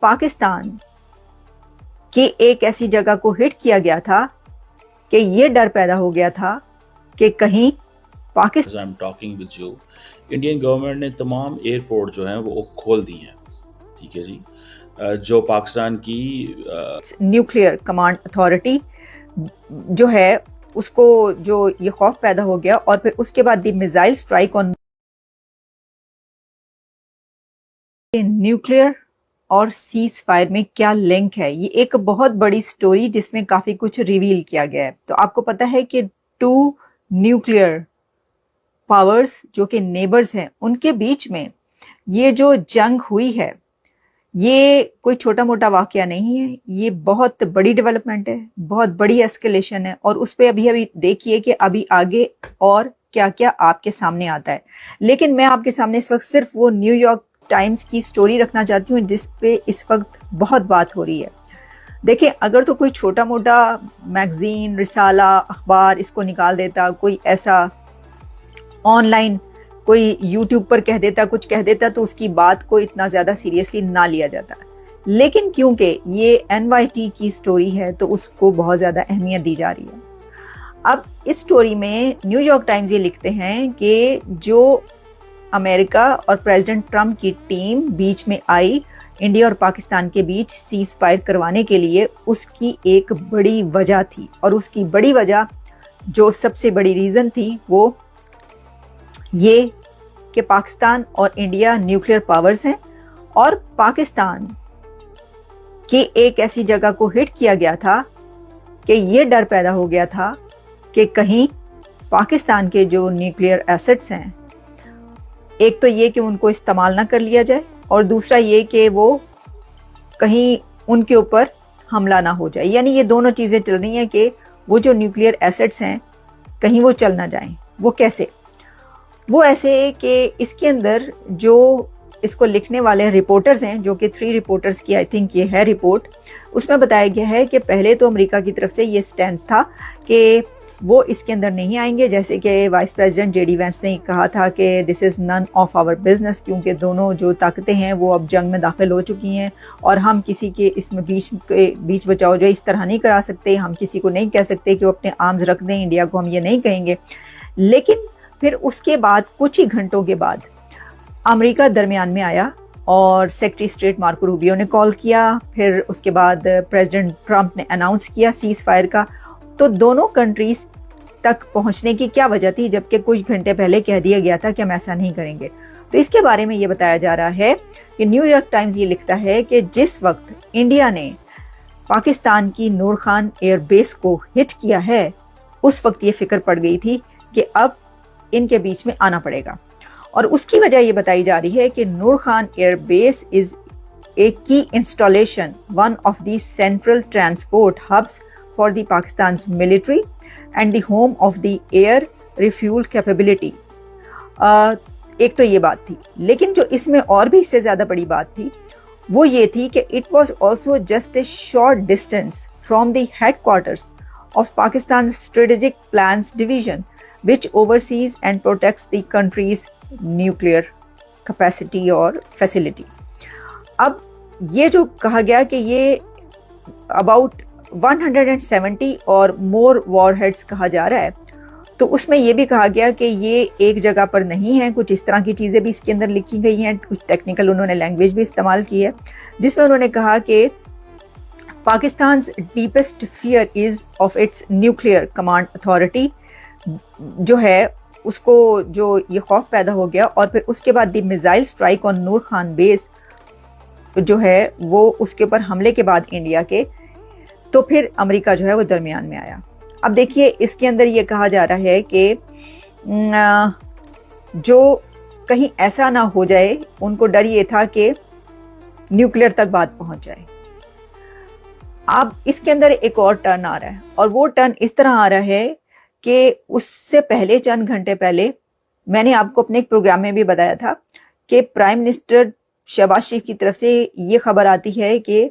पाकिस्तान की एक ऐसी जगह को हिट किया गया था कि ये डर पैदा हो गया था कि कहीं Pakistan talking with you, Indian government ने तमाम एयरपोर्ट जो हैं वो खोल दी हैं, ठीक है जी। जो पाकिस्तान की न्यूक्लियर कमांड अथॉरिटी जो है उसको जो ये खौफ पैदा हो गया, और फिर उसके बाद the missile strike on nuclear और सीज फायर में क्या लिंक है। ये एक बहुत बड़ी स्टोरी जिसमें काफी कुछ रिवील किया गया है। तो आपको पता है कि 2 न्यूक्लियर पावर्स जो कि नेबर्स हैं उनके बीच में ये जो जंग हुई है ये कोई छोटा मोटा वाकया नहीं है, ये बहुत बड़ी डेवलपमेंट है, बहुत बड़ी एस्केलेशन है। और उस पर अभी देखिए कि अभी आगे और क्या क्या आपके सामने आता है। लेकिन मैं आपके सामने इस वक्त सिर्फ वो न्यूयॉर्क टाइम्स की स्टोरी रखना चाहती हूँ जिस पे इस वक्त बहुत बात हो रही है। देखिए, अगर तो कोई छोटा मोटा मैगजीन, रिसाला, अखबार इसको निकाल देता, कोई ऐसा ऑनलाइन कोई यूट्यूब पर कह देता, कुछ कह देता, तो उसकी बात को इतना ज़्यादा सीरियसली ना लिया जाता। लेकिन क्योंकि ये NYT की स्टोरी है तो उसको बहुत ज़्यादा अहमियत दी जा रही है। अब इस स्टोरी में न्यूयॉर्क टाइम्स ये लिखते हैं कि जो अमेरिका और प्रेसिडेंट ट्रंप की टीम बीच में आई इंडिया और पाकिस्तान के बीच सीज फायर करवाने के लिए, उसकी एक बड़ी वजह थी। और उसकी बड़ी वजह, जो सबसे बड़ी रीज़न थी, वो ये कि पाकिस्तान और इंडिया न्यूक्लियर पावर्स हैं और पाकिस्तान की एक ऐसी जगह को हिट किया गया था कि ये डर पैदा हो गया था कि कहीं पाकिस्तान के जो न्यूक्लियर एसेट्स हैं, एक तो ये कि उनको इस्तेमाल ना कर लिया जाए, और दूसरा ये कि वो कहीं उनके ऊपर हमला ना हो जाए। यानी ये दोनों चीज़ें चल रही हैं कि वो जो न्यूक्लियर एसेट्स हैं कहीं वो चल ना जाएं। वो कैसे? वो ऐसे कि इसके अंदर जो इसको लिखने वाले रिपोर्टर्स हैं, जो कि 3 रिपोर्टर्स की आई थिंक ये है रिपोर्ट, उसमें बताया गया है कि पहले तो अमेरिका की तरफ से ये स्टैंड था कि वो इसके अंदर नहीं आएंगे। जैसे कि वाइस प्रेसिडेंट JD वैंस ने कहा था कि this is none of our business, क्योंकि दोनों जो ताकतें हैं वो अब जंग में दाखिल हो चुकी हैं और हम किसी के इसमें बीच बचाव जो इस तरह नहीं करा सकते। हम किसी को नहीं कह सकते कि वो अपने आर्म्स रख दें, इंडिया को हम ये नहीं कहेंगे। लेकिन फिर उसके बाद कुछ ही घंटों के बाद अमेरिका दरमियान में आया और सेक्रेटरी स्टेट मार्को रूबियो ने कॉल किया। फिर उसके बाद प्रेसिडेंट ट्रंप ने अनाउंस किया सीज फायर का। तो दोनों कंट्रीज तक पहुंचने की क्या वजह थी, जबकि कुछ घंटे पहले कह दिया गया था कि हम ऐसा नहीं करेंगे। तो इसके बारे में ये बताया जा रहा है कि न्यूयॉर्क टाइम्स ये लिखता है कि जिस वक्त इंडिया ने पाकिस्तान की नूर खान एयरबेस को हिट किया है, उस वक्त ये फिक्र पड़ गई थी कि अब इनके बीच में आना पड़ेगा। और उसकी वजह ये बताई जा रही है कि Nur Khan airbase is a key installation, one of the central transport hubs for the Pakistan military and the home of the air refuel capability. एक तो ये बात थी, लेकिन जो इसमें और भी इससे ज़्यादा बड़ी बात थी वो ये थी कि it was also just a short distance from the headquarters of Pakistan strategic plans division which oversees and protects the country's nuclear capacity और facility। अब ये जो कहा गया कि ये about 170 और more warheads कहा जा रहा है, तो उसमें ये भी कहा गया कि ये एक जगह पर नहीं है। कुछ इस तरह की चीज़ें भी इसके अंदर लिखी गई हैं, कुछ टेक्निकल उन्होंने लैंग्वेज भी इस्तेमाल की है, जिसमें उन्होंने कहा कि पाकिस्तान's deepest fear is of its nuclear command authority जो है उसको जो ये खौफ पैदा हो गया। और फिर उसके बाद the missile strike on Noor Khan base जो है वो उसके ऊपर हमले के बाद इंडिया के, तो फिर अमेरिका जो है वो दरमियान में आया। अब देखिए, इसके अंदर ये कहा जा रहा है कि जो कहीं ऐसा ना हो जाए, उनको डर ये था कि न्यूक्लियर तक बात पहुंच जाए। अब इसके अंदर एक और टर्न आ रहा है, और वो टर्न इस तरह आ रहा है कि उससे पहले चंद घंटे पहले मैंने आपको अपने एक प्रोग्राम में भी बताया था कि प्राइम मिनिस्टर शहबाज शरीफ की तरफ से ये खबर आती है कि